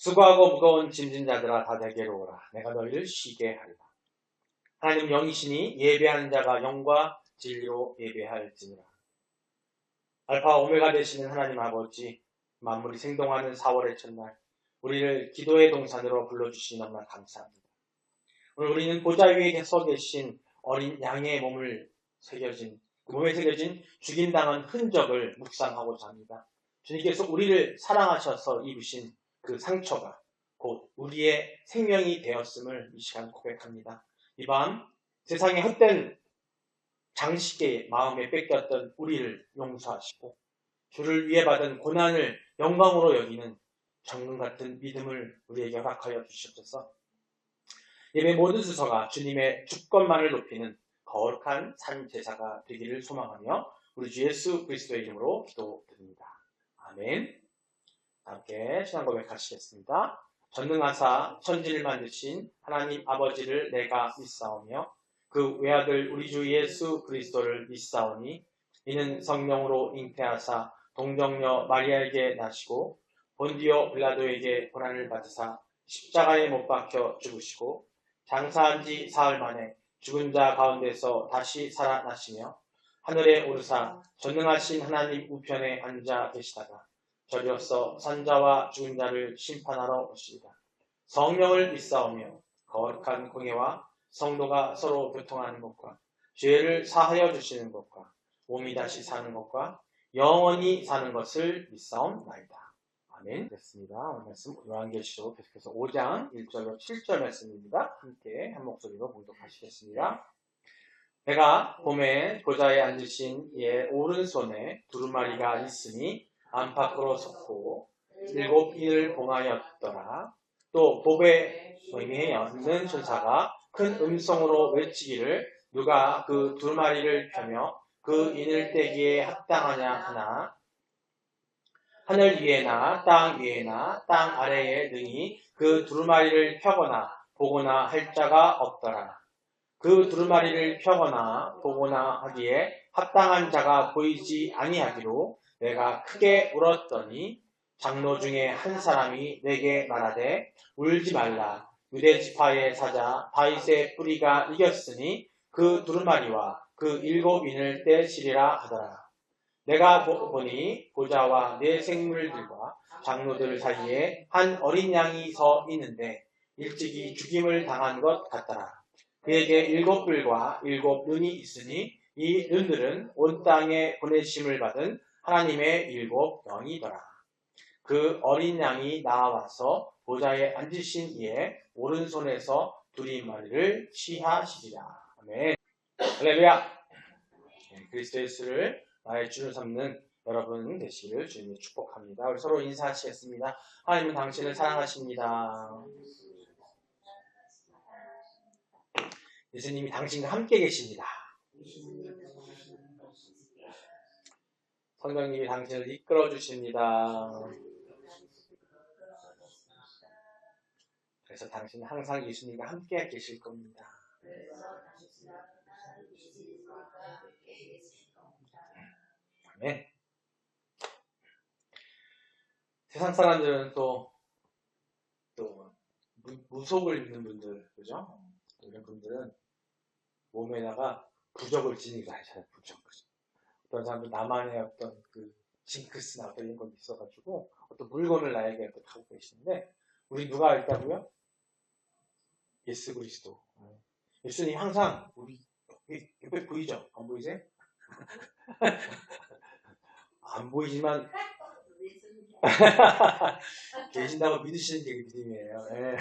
수고하고 무거운 짐진 자들아 다 내게로 오라. 내가 너희를 쉬게 하리라. 하나님 영이시니 예배하는 자가 영과 진리로 예배할지니라. 알파 오메가 되시는 하나님 아버지, 만물이 생동하는 4월의 첫날 우리를 기도의 동산으로 불러주시니 너무나 감사합니다. 오늘 우리는 보좌 위에 서 계신 어린 양의 몸에 새겨진 죽임당한 흔적을 묵상하고자 합니다. 주님께서 우리를 사랑하셔서 입으신 그 상처가 곧 우리의 생명이 되었음을 이 시간 고백합니다. 이 밤 세상의 헛된 장식에 마음에 뺏겼던 우리를 용서하시고 주를 위해 받은 고난을 영광으로 여기는 정금 같은 믿음을 우리에게 허락하여 주시옵소서. 예배 모든 순서가 주님의 주권만을 높이는 거룩한 산 제사가 되기를 소망하며 우리 주 예수 그리스도의 이름으로 기도드립니다. 아멘. 함께 신앙 고백하시겠습니다. 전능하사 천지를 만드신 하나님 아버지를 내가 믿사오며 그 외아들 우리 주 예수 그리스도를 믿사오니 이는 성령으로 잉태하사 동정녀 마리아에게 나시고 본디오 빌라도에게 고난을 받으사 십자가에 못 박혀 죽으시고 장사한 지 사흘 만에 죽은 자 가운데서 다시 살아나시며 하늘에 오르사 전능하신 하나님 우편에 앉아 계시다가 저리로서 산자와 죽은 자를 심판하러 오시리다. 성령을 믿사오며 거룩한 공예와 성도가 서로 교통하는 것과 죄를 사하여 주시는 것과 몸이 다시 사는 것과 영원히 사는 것을 믿사옵나이다. 아멘. 됐습니다. 오늘 말씀 요한계시록 계속해서 5장 1절로 7절 말씀입니다. 함께 한 목소리로 봉독하시겠습니다. 내가 봄에 보좌에 앉으신 이의 오른손에 두루마리가 있으니 안팎으로 섰고 7인을 봉하였더라. 또 보배 위에 앉는 천사가 큰 음성으로 외치기를 누가 그 두루마리를 펴며 그 인을 떼기에 합당하냐 하나 하늘 위에나 땅 위에나 땅 아래에 능히 그 두루마리를 펴거나 보거나 할 자가 없더라. 그 두루마리를 펴거나 보거나 하기에 합당한 자가 보이지 아니하기로 내가 크게 울었더니 장로 중에 한 사람이 내게 말하되 울지 말라. 유대 지파의 사자 다윗의 뿌리가 이겼으니 그 두루마리와 그 7인을 떼시리라 하더라. 내가 보니 보좌와 네 생물들과 장로들 사이에 한 어린 양이 서 있는데 일찍이 죽임을 당한 것 같더라. 그에게 7뿔과 7눈이 있으니 이 눈들은 온 땅에 보내심을 받은 하나님의 7영이더라. 그 어린 양이 나와서 보좌에 앉으신 이의 오른손에서 두루마리를 취하시리라. 아멘. 할렐루야. 그리스도 예수를 나의 주를 삼는 여러분 되시기를 주님이 축복합니다. 우리 서로 인사하시겠습니다. 하나님은 당신을 사랑하십니다. 예수님이 당신과 함께 계십니다. 성령님이 당신을 이끌어 주십니다. 그래서 당신은 항상 예수님과 함께 계실 겁니다. 아멘. 세상 사람들은 또 무속을 믿는 분들, 그죠? 이런 분들은 몸에다가 부적을 지니고 하잖아요. 부적. 어떤 사람들 나만의 어떤 그 징크스나 어떤 이런 것 있어가지고 어떤 물건을 나에게 갖고 계시는데 우리 누가 있다고요? 예수 그리스도. 예수님 항상 우리 옆에 보이죠? 안 보이세요? 안 보이지만 계신다고 믿으시는 게 믿음이에요. 네.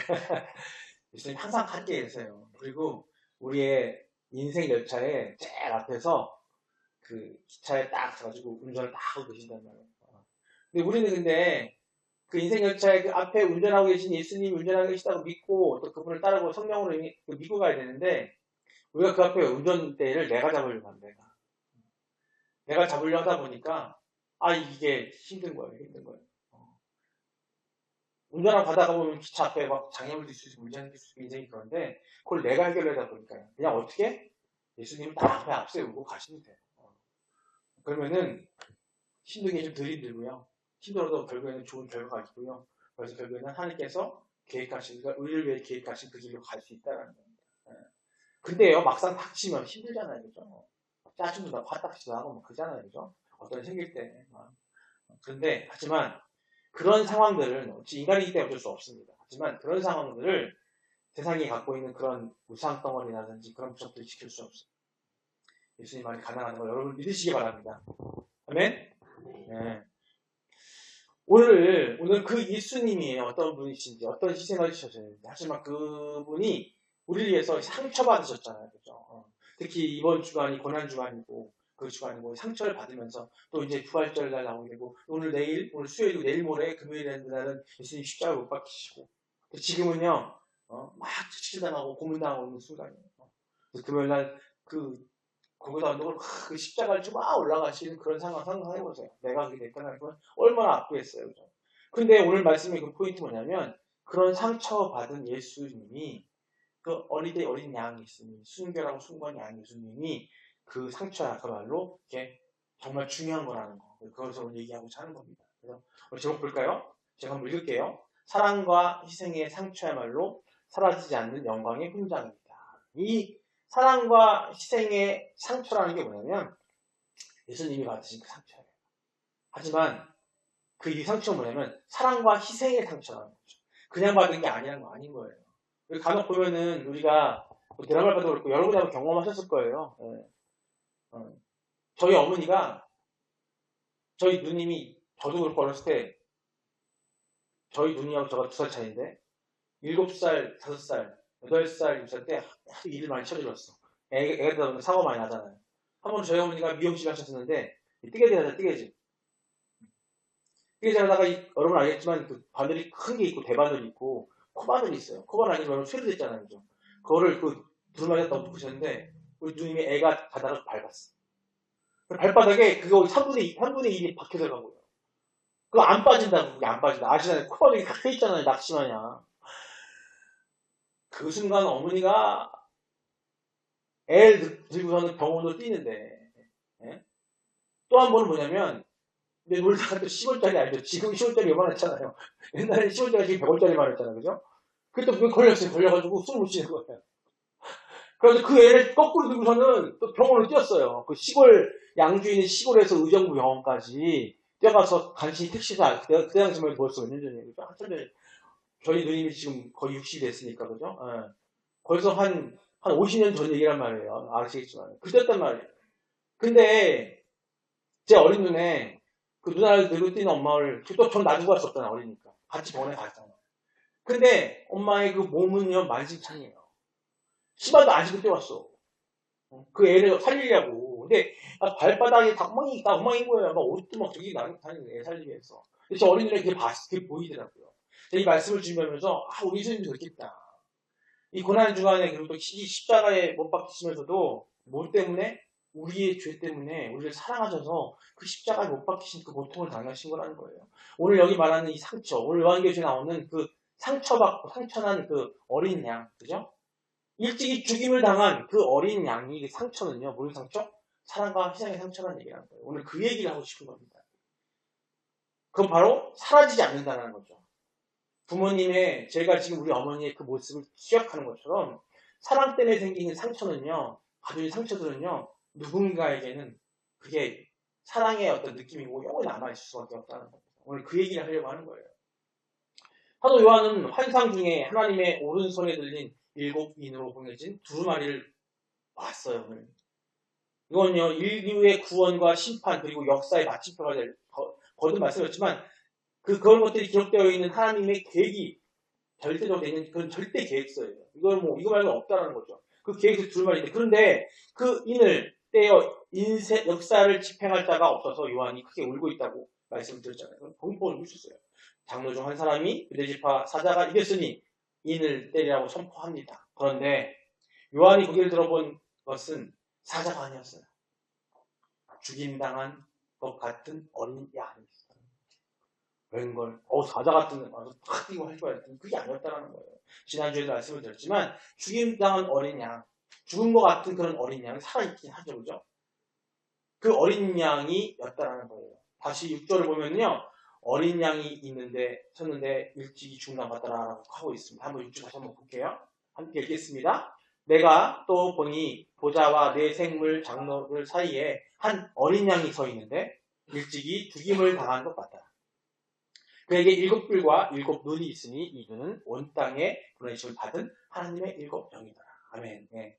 예수님 항상 함께 계세요. 그리고 우리의 인생 열차에 제일 앞에서 그 기차에 딱 가지고 운전을 딱 하고 계신단 말이에요. 근데 우리는 그 인생 열차에 그 앞에 운전하고 계신 예수님이 운전하고 계시다고 믿고 또 그분을 따르고 성령으로 믿고 가야 되는데 우리가 그 앞에 운전대를 내가 잡으려고 합니다. 내가 잡으려고 하다 보니까 이게 힘든 거예요. 운전하고 가다가 보면 기차 앞에 막 장애물도 있을 수 있고 문제가 있을 수 있고 인생이 그런데 그걸 내가 해결하다 보니까요. 그냥 어떻게? 예수님을 딱 앞에 앞세우고 가시면 돼요. 그러면은 힘든 게 좀 덜 힘들고요. 힘들어도 결국에는 좋은 결과가 있고요. 그래서 결국에는 하나님께서 계획하신, 그러니까 우리를 위해 계획하신 그 길로 갈 수 있다는 겁니다. 근데요, 막상 닥치면 힘들잖아요, 그죠? 짜증도 나고 화딱지도 하고 뭐 그러잖아요, 그죠? 어떤 일 생길 때. 그런데 하지만 그런 상황들은 인간이기 때문에 어쩔 수 없습니다. 하지만 그런 상황들을 세상이 갖고 있는 그런 우상 덩어리라든지 그런 부적들이 지킬 수 없어요. 예수님 말이 가능한 걸 여러분 믿으시기 바랍니다. 아멘? 네. 오늘 그 예수님이 어떤 분이신지, 어떤 희생을 주셨는지, 하지만 그분이 우리를 위해서 상처받으셨잖아요. 그죠? 특히 이번 주간이 고난주간이고, 그 주간이고, 상처를 받으면서 또 이제 부활절 날 나오게 되고, 오늘 수요일이고 내일 모레 금요일에 날은 예수님 십자가를 못 박히시고, 지금은요, 막 치치당하고 고문당하고 있는 순간이에요. 금요일 날 거기다 언덕을 그 십자가를 쭉 올라가시는 그런 상황 상상해보세요. 내가 그게 됐다는 건 얼마나 아프겠어요. 그죠? 근데 오늘 말씀의 그 포인트 뭐냐면 그런 상처받은 예수님이 그 어린 양 예수님, 순결하고 숭고한 양 예수님이 그 상처야말로 이게 정말 중요한 거라는 거. 그것을 오늘 얘기하고자 하는 겁니다. 그래서 제목 볼까요? 제가 한번 읽을게요. 사랑과 희생의 상처야말로 사라지지 않는 영광의 훈장입니다. 이 사랑과 희생의 상처라는 게 뭐냐면 예수님이 받으신 그 상처예요. 하지만 그 이 상처가 뭐냐면 사랑과 희생의 상처라는 거죠. 그냥 받은 게 아니라는 거 아닌 거예요. 간혹 보면은 우리가 드라마를 봐도 그렇고 여러분이 한번 경험하셨을 거예요. 저희 어머니가 저희 누님이 저도 그렇고 어렸을 때 저희 누님하고 저가 2살 차이인데 7살, 5살, 8살, 6살 때 일을 많이 쳐들었어. 애가 보면 사고 많이 나잖아요. 한 번 저희 어머니가 미용실 하셨었는데 뜨개질 하자 뜨개질 하다가 여러분 알겠지만 그 바늘이 큰 게 있고 대바늘이 있고 코바늘이 있어요. 코바늘 아니면 쇠로 됐잖아요. 그죠? 그거를 두루마리에다 넣으셨는데 우리 누님이 애가 가다가 밟았어. 발바닥에 그거 3분의 1이 박혀 들어간 거예요. 그거 안 빠진다고. 그게 안 빠진다. 아시잖아요. 코바늘이 깎여 있잖아요. 낚시마냥. 그 순간 어머니가 애를 들고서는 병원으로 뛰는데 또 한 번은 뭐냐면 근데 놀다가 또 10원짜리 알죠? 지금 10원짜리 요만했잖아요. 옛날에 10원짜리 지금 100원짜리만 했잖아요. 그죠? 그때 그게 걸렸어요. 걸려가지고 숨을 못 쉬는 거예요. 그래서 그 애를 거꾸로 들고서는 또 병원으로 뛰었어요. 그 양주에 시골에서 의정부 병원까지 뛰어가서 간신히 택시도 그 당시면 벌써 몇 년 전이에요. 그죠? 한참 전에. 저희 누님이 지금 거의 60이 됐으니까, 그죠? 거기서 한 50년 전 얘기란 말이에요. 아시겠지만. 그때였단 말이에요. 근데 제 어린 눈에 그 누나를 들고 뛰는 엄마를 또 전 놔두고 갈 수 없잖아. 어리니까 같이 병원에 갔잖아. 근데 엄마의 그 몸은요 만신창이에요. 시발도 안 신고 뛰어왔어. 그 애를 살리려고. 근데 발바닥에 다 엉망인 거예요. 막 옷도 막 저기 다니는 애 살리기 위해서. 근데 제 어린 눈에 그게 보이더라고요. 이 말씀을 주면서 우리 예수님도 그렇겠다. 이 고난 주간에 그리고 또 십자가에 못 박히시면서도 뭐 때문에? 우리의 죄 때문에 우리를 사랑하셔서 그 십자가에 못 박히신 그 고통을 당하신 거라는 거예요. 오늘 여기 말하는 이 상처, 오늘 요한계시에 나오는 그 상처받고 상처난 그 어린 양, 그죠? 일찍이 죽임을 당한 그 어린 양이 그 상처는요, 무슨 상처? 사랑과 희생의 상처라는 얘기라는 거예요. 오늘 그 얘기를 하고 싶은 겁니다. 그건 바로 사라지지 않는다는 거죠. 부모님의, 제가 지금 우리 어머니의 그 모습을 기억하는 것처럼 사랑 때문에 생기는 상처는요, 가족의 상처들은요, 누군가에게는 그게 사랑의 어떤 느낌이고 영원히 남아있을 수밖에 없다는 겁니다. 오늘 그 얘기를 하려고 하는 거예요. 사도 요한은 환상 중에 하나님의 오른손에 들린 7인으로 보내진 두루마리를 봤어요. 오늘. 이건요, 인류의 구원과 심판 그리고 역사의 마침표가 될 거듭 말씀이었지만 그런 것들이 기록되어 있는 하나님의 계획이 절대적으로 되는 그런 절대 계획서예요. 이거 말고는 없다는 거죠. 그 계획서 두루마리인데 그런데 그 인을 떼어 역사를 집행할 자가 없어서 요한이 크게 울고 있다고 말씀드렸잖아요. 공포를 울었어요. 장로 중 한 사람이 유대지파 사자가 이겼으니 인을 때리라고 선포합니다. 그런데 요한이 거기를 들어본 것은 사자가 아니었어요. 죽임당한 것 같은 어린 양이 있어요. 웬걸 사자 같은 팍 뛰고 할 거야. 그게 아니었다는 거예요. 지난주에도 말씀을 드렸지만 죽임당한 어린 양, 죽은 것 같은 그런 어린 양이 살아있긴 하죠. 그죠? 그 어린 양이었다는 거예요. 다시 6절을 보면요. 어린 양이 섰는데 일찍이 죽는 것 같더라라고 하고 있습니다. 한번 6절 다시 한번 볼게요. 함께 읽겠습니다. 내가 또 보니 보좌와 네 생물 장로들 사이에 한 어린 양이 서 있는데 일찍이 죽임을 당한 것 같다. 그에게 7뿔과 7눈이 있으니 이 눈은 온 땅에 보내심을 받은 하나님의 7영이다. 아멘. 네.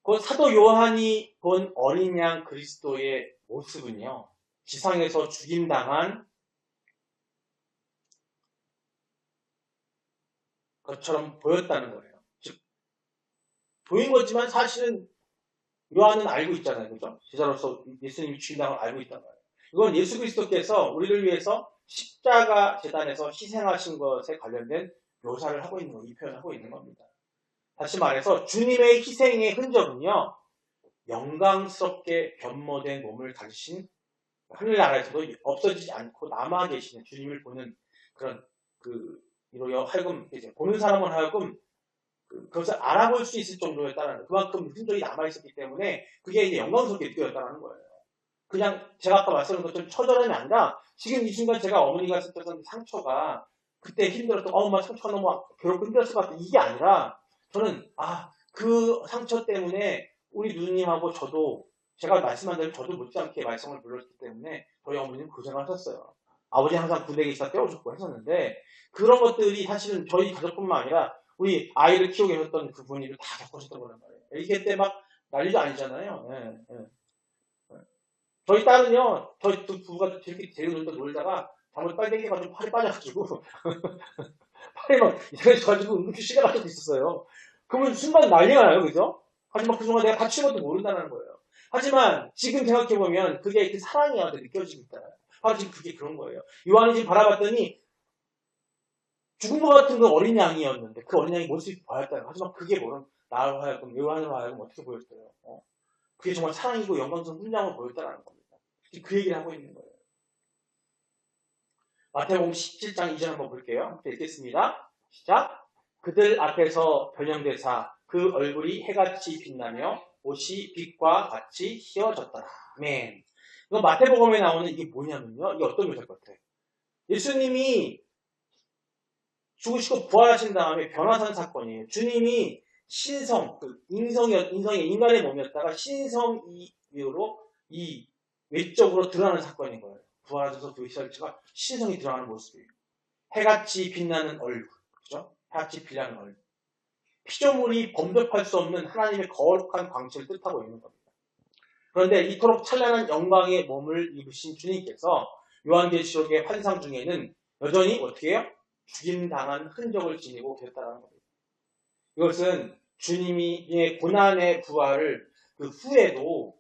그 사도 요한이 본 어린 양 그리스도의 모습은요, 지상에서 죽임당한 것처럼 보였다는 거예요. 즉, 보인 거지만 사실은 요한은 알고 있잖아요. 그죠? 제자로서 예수님이 죽임당한 걸 알고 있단 말이에요. 이건 예수 그리스도께서 우리를 위해서 십자가 재단에서 희생하신 것에 관련된 묘사를 하고 있는 거, 이 표현을 하고 있는 겁니다. 다시 말해서 주님의 희생의 흔적은요, 영광스럽게 변모된 몸을 가지신 하늘나라에서도 없어지지 않고 남아 계시는 주님을 보는 그런 이로 하여금 이제 보는 사람은 하여금 그것을 알아볼 수 있을 정도였다는, 그만큼 흔적이 남아 있었기 때문에 그게 이제 영광스럽게 느껴졌다는 거예요. 그냥 제가 아까 말씀드린 것처럼 처절함이 아니라 지금 이 순간 제가 어머니가 쓰던 상처가 그때 힘들었던 엄마 상처가 너무 괴롭고 힘들었을 것 같은 이게 아니라 저는 그 상처 때문에 우리 누님하고 저도 제가 말씀한 대로 저도 못지않게 말썽을 불렀기 때문에 저희 어머니는 고생하셨어요. 아버지는 항상 군대에 있다 떼어줬고 했었는데 그런 것들이 사실은 저희 가족뿐만 아니라 우리 아이를 키우고 계셨던 그 분들이 다 겪으셨던 거란 말이에요. 이게 때 막 난리도 아니잖아요. 네, 네. 저희 딸은요, 저희 두 부부가 이렇게 데리고 놀다가 잘못 빨대기가지고 팔이 빠져가지고 팔이 막 이상해져가지고 응급실 시간 갈 때도 있었어요. 그러면 순간 난리가 나요, 그죠? 하지만 그 순간 내가 다친 것도 모른다는 거예요. 하지만 지금 생각해보면 그게 그 사랑이 나한테 느껴지고 있잖아요. 바로 지금 그게 그런 거예요. 요한이 지금 바라봤더니 죽은 것 같은 그 어린 양이었는데 그 어린 양이 모습이 보였다는. 하지만 그게 나로 하여금, 요한으로 하여금 어떻게 보였어요? 그게 정말 사랑이고 영광스러운 훈장을 보였다는 겁니다. 그 얘기를 하고 있는 거예요. 마태복음 17장 2절 한번 볼게요. 함께 읽겠습니다. 시작. 그들 앞에서 변형되사 그 얼굴이 해같이 빛나며 옷이 빛과 같이 휘어졌더라. 아멘. 이거 마태복음에 나오는 이게 뭐냐면요. 이게 어떤 묘사일 것 같아요? 예수님이 죽으시고 부활하신 다음에 변화산 사건이에요. 주님이 신성, 인간의 몸이었다가 신성이로 이 외적으로 드러나는 사건인 거예요. 부활하셔서 그 시절체가 신성이 드러나는 모습이에요. 해같이 빛나는 얼굴, 그죠? 해같이 빛나는 얼굴. 피조물이 범접할 수 없는 하나님의 거룩한 광채를 뜻하고 있는 겁니다. 그런데 이토록 찬란한 영광의 몸을 입으신 주님께서 요한계시록의 환상 중에는 여전히 어떻게 해요? 죽임당한 흔적을 지니고 계셨다는 겁니다. 이것은 주님이 고난의 부활을 그 후에도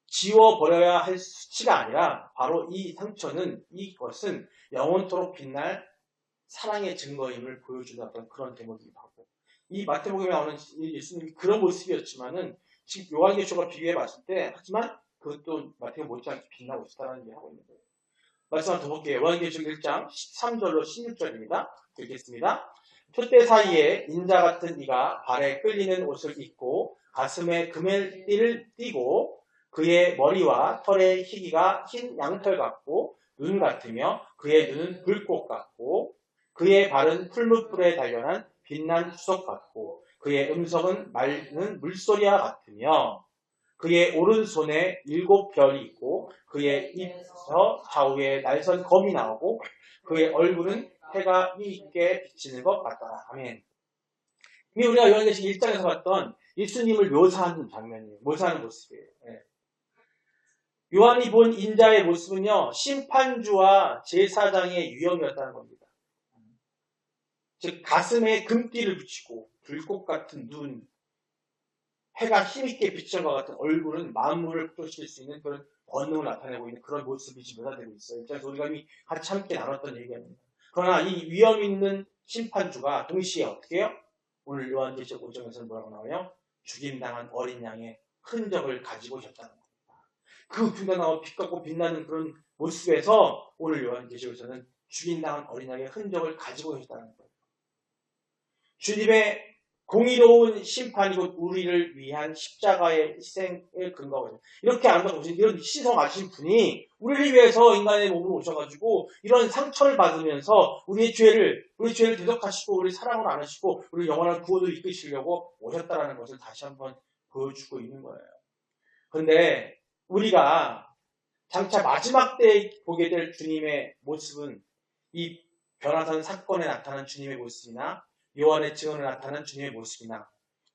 지워버려야 할 수치가 아니라 바로 이 상처는, 이것은 영원토록 빛날 사랑의 증거임을 보여준다던 그런 대목이기도 하고, 이 마태복음에 나오는 예수님이 그런 모습이었지만은 지금 요한계시록과 비교해 봤을 때 하지만 그것도 마태복음 못지않게 빛나고 있다는 얘기를 하고 있는 거예요. 말씀 한번 더 볼게요. 요한계시록 1장 13절로 16절입니다. 읽겠습니다. 촛대 사이에 인자 같은 이가 발에 끌리는 옷을 입고 가슴에 금의 띠를 띠고 그의 머리와 털의 희기가 흰 양털 같고 눈 같으며 그의 눈은 불꽃 같고 그의 발은 풀무불에 단련한 빛난 수석 같고 그의 음성은 맑은 물소리와 같으며 그의 오른손에 7별이 있고 그의 입에서 좌우에 날선 검이 나오고 그의 얼굴은 해가 있게 비치는 것 같더라. 아멘. 이게 우리가 요한계시록 1장에서 봤던 예수님을 묘사하는 장면이에요. 묘사하는 모습이에요. 네. 요한이 본 인자의 모습은요, 심판주와 제사장의 유형이었다는 겁니다. 즉 가슴에 금띠를 붙이고 불꽃 같은 눈, 해가 힘있게 비치는 것 같은 얼굴은 만물을 흡족시킬 수 있는 그런 권능을 나타내고 있는 그런 모습이 지금 묘사되고 있어요. 입장에서 우리가 이미 같이 함께 나눴던 얘기입니다. 그러나 이 위험 있는 심판주가 동시에 어떻게 해요? 오늘 요한계시록 5장에서는 뭐라고 나와요? 죽임당한 어린 양의 흔적을 가지고 있었다는 겁니다. 그 빛나고 빛같고 빛나는 그런 모습에서 오늘 요한계시록에서는 죽임당한 어린 양의 흔적을 가지고 있었다는 거예요. 주님의 공의로운 심판이고 우리를 위한 십자가의 희생을 근거하고 이렇게 아름다우신 이런 희생하신 분이 우리를 위해서 인간의 몸으로 오셔가지고 이런 상처를 받으면서 우리 죄를 대속하시고 우리 사랑을 안으시고 우리 영원한 구원을 이끄시려고 오셨다라는 것을 다시 한번 보여주고 있는 거예요. 그런데 우리가 장차 마지막 때에 보게 될 주님의 모습은 이 변화산 사건에 나타난 주님의 모습이나 요한의 증언에 나타난 주님의 모습이나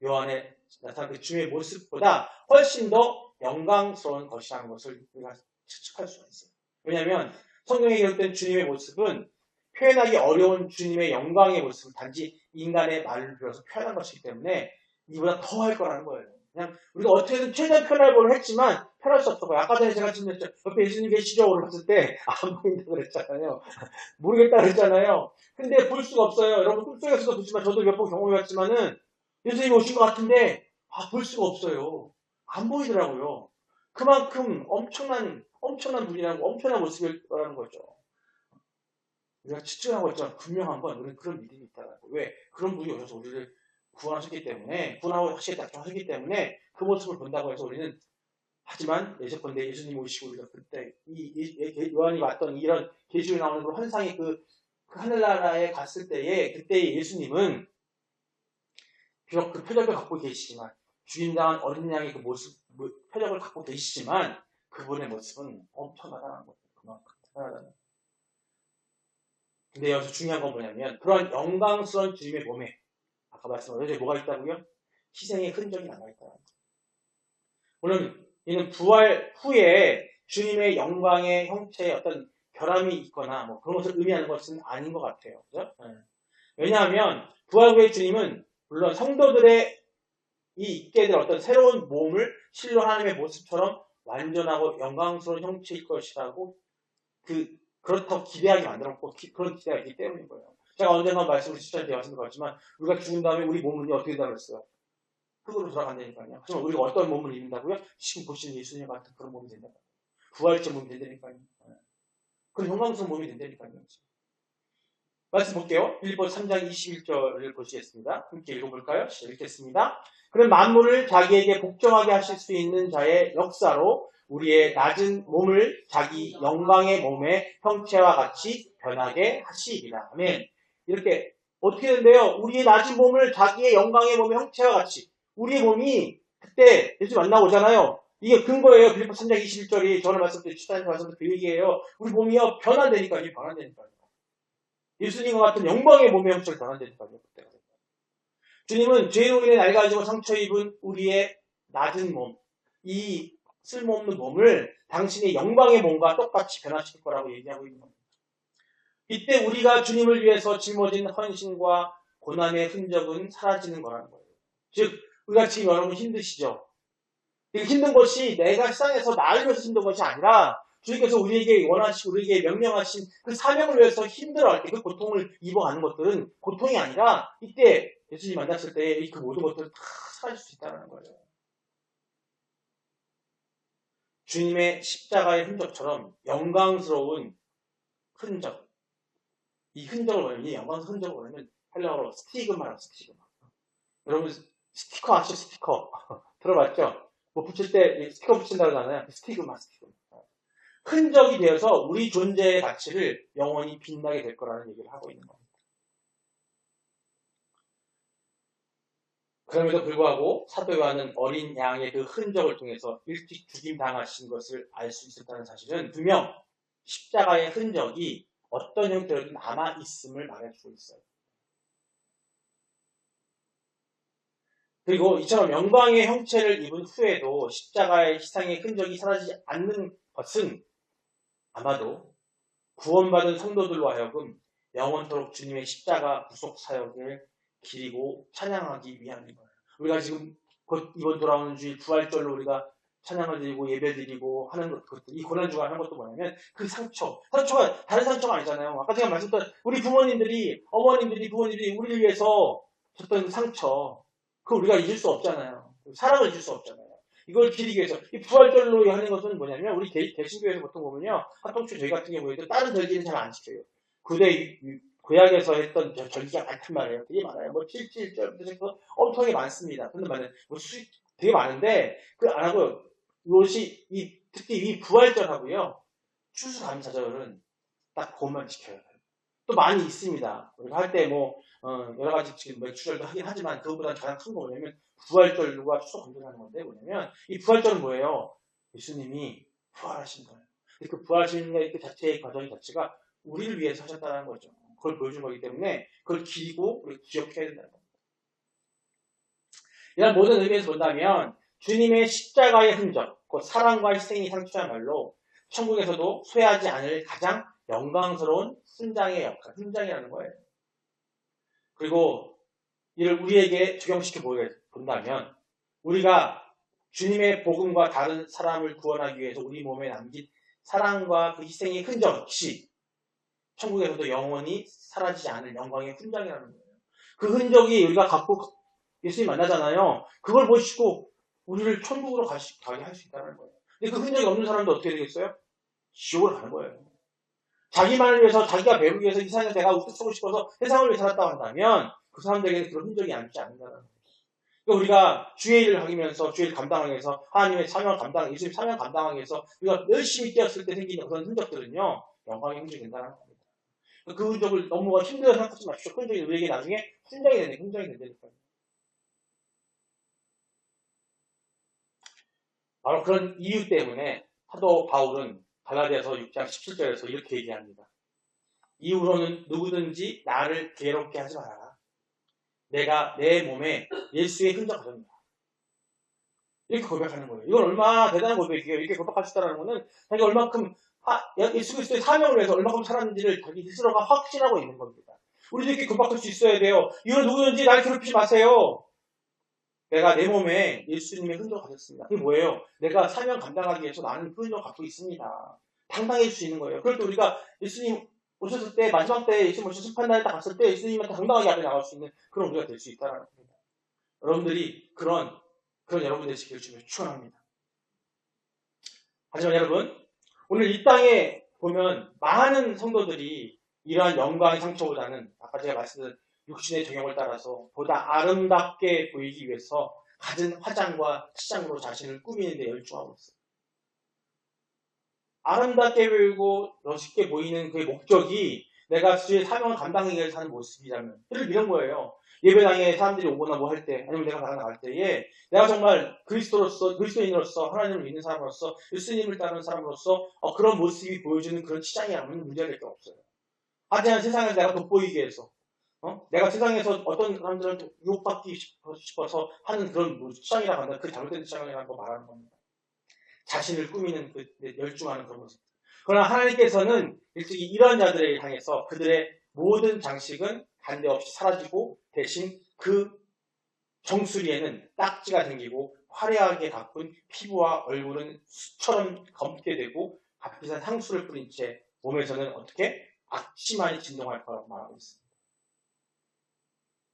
요한에 나타난 그 주님의 모습보다 훨씬 더 영광스러운 것이라는 것을 우리가 추측할 수가 있어요. 왜냐하면 성경에 기록된 주님의 모습은 표현하기 어려운 주님의 영광의 모습을 단지 인간의 말을 빌어서 표현한 것이기 때문에 이보다 더 할 거라는 거예요. 그냥 우리가 어떻게든 최대한 표현하려고 했지만 표현할 수 없었고요. 아까 전에 제가 질문했죠. 옆에 예수님 계시죠? 봤을 때 안 보인다고 그랬잖아요. 모르겠다 그랬잖아요. 근데 볼 수가 없어요. 여러분 꿈속에서도 보지만 저도 몇 번 경험해봤지만은 예수님이 오신 것 같은데 볼 수가 없어요. 안 보이더라고요. 그만큼 엄청난 분이라고 엄청난 모습이라는 거죠. 우리가 추측하고 있지만 분명한 건 우리는 그런 믿음이 있다는 거예요. 왜? 그런 분이 오셔서 우리를 구원하셨기 때문에 구원하셨기 때문에 그 모습을 본다고 해서 우리는 하지만 예컨대 예수님 오시고 우리가 그때 요한이 왔던 이런 계시록에 나오는 그 환상의 그 하늘나라에 갔을 때에 그때 예수님은 비록 그 표적을 갖고 계시지만 죽임당한 어린 양의 그 모습 표적을 갖고 계시지만 그분의 모습은 엄청나다는 거예요. 그만큼 대단하다는. 근데 여기서 중요한 건 뭐냐면 그런 영광스러운 주님의 몸에 아까 말씀하신 여기 뭐가 있다고요? 희생의 흔적이 남아있다는 거예요. 물론 이는 부활 후에 주님의 영광의 형체에 어떤 결함이 있거나 뭐 그런 것을 의미하는 것은 아닌 것 같아요. 그죠? 왜냐하면 부활 후에 주님은 물론 성도들의 이 있게 될 어떤 새로운 몸을 실로 하나님의 모습처럼 완전하고 영광스러운 형체일 것이라고 그렇다고 기대하게 만들었고 그런 기대가 있기 때문인 거예요. 제가 언젠가 말씀을 추천해 왔을 것 같지만 우리가 죽은 다음에 우리 몸은 어떻게 되었어요? 흙으로 돌아간다니까요. 하지만 우리가 어떤 몸을 입는다고요? 지금 보시는 예수님 같은 그런 몸이 된다고요. 부활체 몸이 된다니까요. 그런 영광스러운 몸이 된다니까요. 말씀 볼게요. 빌립보서 3장 21절을 보시겠습니다. 함께 읽어볼까요? 읽겠습니다. 그럼 만물을 자기에게 복종하게 하실 수 있는 자의 역사로 우리의 낮은 몸을 자기 영광의 몸의 형체와 같이 변하게 하시리라. 아멘. 이렇게 어떻게 된대요? 우리의 낮은 몸을 자기의 영광의 몸의 형체와 같이 우리의 몸이 그때 예수 만나오잖아요. 이게 근거예요. 빌립보서 3장 21절이 저는 말씀드린 추천해서 말씀드린 그 얘기예요. 우리 몸이요 변화되니까요. 예수님과 같은 영광의 몸의 형체를 변화되니까요. 그때. 주님은 죄로 인해 낡아지고 상처 입은 우리의 낮은 몸, 이 쓸모없는 몸을 당신의 영광의 몸과 똑같이 변화시킬 거라고 얘기하고 있는 겁니다. 이때 우리가 주님을 위해서 짊어진 헌신과 고난의 흔적은 사라지는 거라는 거예요. 즉 우리가 지금 여러분 힘드시죠? 힘든 것이 내가 세상에서 나를 위해서 힘든 것이 아니라 주님께서 우리에게 원하시고 우리에게 명령하신 그 사명을 위해서 힘들어할 때 그 고통을 입어가는 것들은 고통이 아니라 이때 예수님 만났을 때 그 모든 것들을 다 사라질 수 있다는 거예요. 주님의 십자가의 흔적처럼 영광스러운 흔적, 이 흔적을 보면 이 영광스러운 흔적을 보면 헬라어로 스티그마라고 스티그마. 여러분 스티커 아시죠? 스티커 들어봤죠? 뭐 붙일 때 스티커 붙인다고 하잖아요. 스티그마. 흔적이 되어서 우리 존재의 가치를 영원히 빛나게 될 거라는 얘기를 하고 있는 겁니다. 그럼에도 불구하고 사도 요한은 어린 양의 그 흔적을 통해서 일찍 죽임당하신 것을 알 수 있었다는 사실은 분명 십자가의 흔적이 어떤 형태로든 남아있음을 말해주고 있어요. 그리고 이처럼 영광의 형체를 입은 후에도 십자가의 희생의 흔적이 사라지지 않는 것은 아마도 구원받은 성도들로 하여금 영원토록 주님의 십자가 구속 사역을 기리고 찬양하기 위함인 거예요. 우리가 지금 곧 이번 돌아오는 주일 부활절로 우리가 찬양을 드리고 예배 드리고 하는 것들, 이 고난주가 하는 것도 뭐냐면 그 상처가 다른 상처가 아니잖아요. 아까 제가 말씀드렸던 우리 부모님들이, 어머님들이, 부모님들이 우리를 위해서 줬던 그 상처, 그걸 우리가 잊을 수 없잖아요. 사랑을 잊을 수 없잖아요. 이걸 기리기 위해서 이 부활절로 하는 것은 뭐냐면 우리 개신교에서 보통 보면요, 합동교 저희 같은 경우에도 다른 절기는 잘 안 지켜요. 고대 구약에서 했던 절기가 많단 말이에요. 되게 많아요. 뭐 7.7절 엄청나게 많습니다. 근데 말은 뭐 수익 되게 많은데 그 안 하고 이것이 특히 이 부활절하고요 추수감사절은 딱 그것만 지켜야 돼요. 또 많이 있습니다. 우리가 할 때 뭐 여러 가지 지금 매출절도 하긴 하지만 그것보다 가장 큰 거 뭐냐면 부활절과 추수감사절하는 건데 뭐냐면 이 부활절은 뭐예요? 예수님이 부활하신 거예요. 그 부활하신 그 자체의 과정 자체가 우리를 위해서 하셨다는 거죠. 그걸 보여준 거기 때문에 그걸 기리고 우리 기억해야 된다는 겁니다. 이런 모든 의미에서 본다면 주님의 십자가의 흔적, 그 사랑과 희생이 상추야말로 천국에서도 소외하지 않을 가장 영광스러운 훈장의 역할, 훈장이라는 거예요. 그리고 이를 우리에게 적용시켜 본다면 우리가 주님의 복음과 다른 사람을 구원하기 위해서 우리 몸에 남긴 사랑과 그 희생의 흔적 없이 천국에서도 영원히 사라지지 않을 영광의 훈장이라는 거예요. 그 흔적이 우리가 갖고 예수님 만나잖아요. 그걸 보시고 우리를 천국으로 가게 할 수 있다는 거예요. 근데 그 흔적이 없는 사람도 어떻게 되겠어요? 지옥을 가는 거예요. 자기만을 위해서, 자기가 배우기 위해서 이 세상에 내가 웃고 싶어서 세상을 위해 살았다고 한다면 그 사람들에게는 그런 흔적이 남지 않는다는 거예요. 그러니까 우리가 주의 일을 하면서 주의 일을 감당하기 위해서 하나님의 사명을 예수님 사명을 감당하기 위해서 우리가 열심히 뛰었을 때 생기는 그런 흔적들은요 영광의 흔적이 된다는 겁니다. 그 흔적을 너무 힘들어 생각하지 마십시오. 그 흔적이 우리에게 나중에 훈장이 된다니까요. 바로 그런 이유 때문에 사도 바울은 갈라디아서 6장 17절에서 이렇게 얘기합니다. 이후로는 누구든지 나를 괴롭게 하지 말아라. 내가 내 몸에 예수의 흔적 가졌다. 이렇게 고백하는 거예요. 이건 얼마나 대단한 고백이에요. 이렇게 고백할 수 있다는 거는 자기가 얼만큼 예수 그리스도의 사명을 위해서 얼마큼 살았는지를 자기 스스로가 확신하고 있는 겁니다. 우리도 이렇게 고백할 수 있어야 돼요. 이건 누구든지 날 괴롭히지 마세요. 내가 내 몸에 예수님의 흔적을 가졌습니다. 그게 뭐예요? 내가 사명 감당하기 위해서 나는 그 흔적을 갖고 있습니다. 당당해질 수 있는 거예요. 그럴 때 우리가 예수님 오셨을 때 마지막 때 예수님 오셔서 심판날에 딱 갔을 때 예수님한테 당당하게 앞에 나갈 수 있는 그런 우리가 될 수 있다는 겁니다. 여러분들이 그런 여러분들의 지키를 주면 축원합니다. 하지만 여러분 오늘 이 땅에 보면 많은 성도들이 이러한 영광의 상처보다는 아까 제가 말씀드린 육신의 정욕을 따라서 보다 아름답게 보이기 위해서 갖은 화장과 치장으로 자신을 꾸미는 데 열중하고 있어요. 아름답게 보이고 멋있게 보이는 그 목적이 내가 주의 사명을 감당하기 위해서 하는 모습이라면 이런 거예요. 예배당에 사람들이 오거나 뭐 할 때 아니면 내가 나갈 때에 내가 정말 그리스도인으로서 하나님을 믿는 사람으로서 예수님을 따르는 사람으로서 그런 모습이 보여주는 그런 치장이라면 문제가 될 게 없어요. 하지만 세상에서 내가 돋보이기 위해서 내가 세상에서 어떤 사람들은 유혹받기 싶어서 하는 그런 치장이라고 한다. 그 잘못된 치장이라고 말하는 겁니다. 자신을 꾸미는 열중하는 그런 모습. 그러나 하나님께서는 일찍이 이런 자들을 향해서 그들의 모든 장식은 반대없이 사라지고 대신 그 정수리에는 딱지가 생기고 화려하게 가꾼 피부와 얼굴은 수처럼 검게 되고 값비싼 향수를 뿌린 채 몸에서는 어떻게 악취만이 진동할 거라고 말하고 있습니다.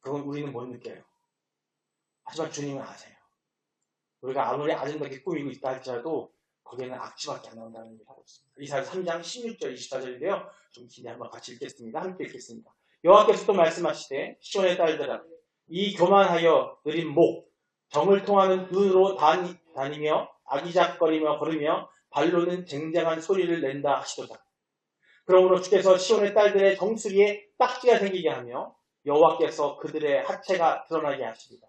그건 우리는 못 느껴요. 하지만 주님은 아세요. 우리가 아무리 아름답게 꾸미고 있다 할지라도 거기에는 악취밖에 안 나온다는 얘기를 하고 있습니다. 이사야 3장 16절 24절인데요. 좀 긴데 한번 같이 읽겠습니다. 함께 읽겠습니다. 여호와께서 또 말씀하시되 시온의 딸들아 이 교만하여 느린 목 정을 통하는 눈으로 다니며 아기작거리며 걸으며 발로는 쟁쟁한 소리를 낸다 하시도다. 그러므로 주께서 시온의 딸들의 정수리에 딱지가 생기게 하며 여호와께서 그들의 하체가 드러나게 하시리다.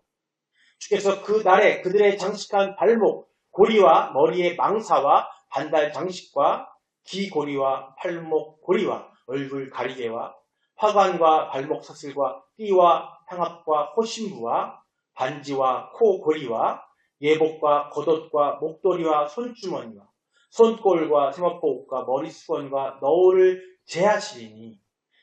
주께서 그 날에 그들의 장식한 발목, 고리와 머리의 망사와 반달 장식과 귀고리와 팔목 고리와 얼굴 가리개와 화관과 발목 사슬과 띠와 향압과 호신부와 반지와 코 고리와 예복과 겉옷과 목도리와 손주머니와 손골과 세마포 옷과 머리 수건과 너울을 제하시리니